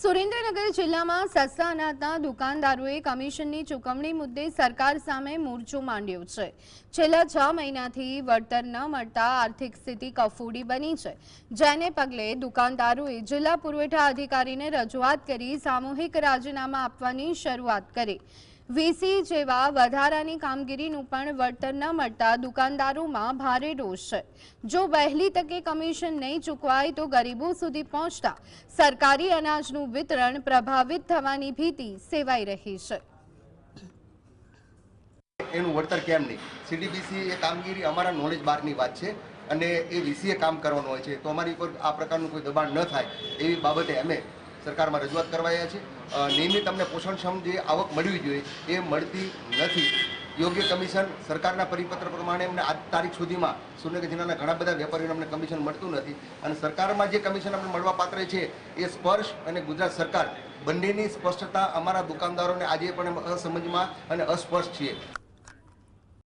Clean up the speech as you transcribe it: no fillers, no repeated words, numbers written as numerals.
સુરેન્દ્રનગર જિલ્લામાં સસ્તા અનાજના દુકાનદારોએ કમિશનની ચૂકવણી મુદ્દે સરકાર સામે મોરચો માંડ્યો છે। છેલ્લા 6 મહિનાથી વળતર ન મળતા આર્થિક સ્થિતિ કફોડી બની છે, જેને પગલે દુકાનદારોએ જિલ્લા પુરવઠા અધિકારીને રજૂઆત કરી સામૂહિક રાજીનામા આપવાની શરૂઆત કરી। વીસી જેવા વધારાની કામગીરીનું પણ વળતર ન મળતા દુકાનદારોમાં ભારે રોષ છે। જો વહેલી તકે કમિશન નહીં ચૂકવાય તો ગરીબો સુધી પહોંચતા સરકારી અનાજનું વિતરણ પ્રભાવિત થવાની ભીતિ સેવાઈ રહી છે। એનું વળતર કેમ નહીં? સીડીપીસી એ કામગીરી અમારા નોલેજ બહારની વાત છે અને એ વીસીએ કામ કરવાનું હોય છે, તો અમારી ઉપર આ પ્રકારનું કોઈ દબાણ ન થાય એવી બાબતે અમે સરકારમાં રજૂઆત કરવાયા છે। નિયમિત અમને પોષણક્ષમ જે આવક મળવી જોઈએ એ મળતી નથી। યોગ્ય કમિશન સરકારના પરિપત્ર પ્રમાણે અમને આજ તારીખ સુધીમાં સુરેન્દ્રનગર જિલ્લાના ઘણા બધા વેપારીઓને અમને કમિશન મળતું નથી અને સરકારમાં જે કમિશન અમને મળવા પાત્ર છે એ સ્પર્શ અને ગુજરાત સરકાર બંનેની સ્પષ્ટતા અમારા દુકાનદારોને આજે પણ અસમજમાં અને અસ્પષ્ટ છીએ।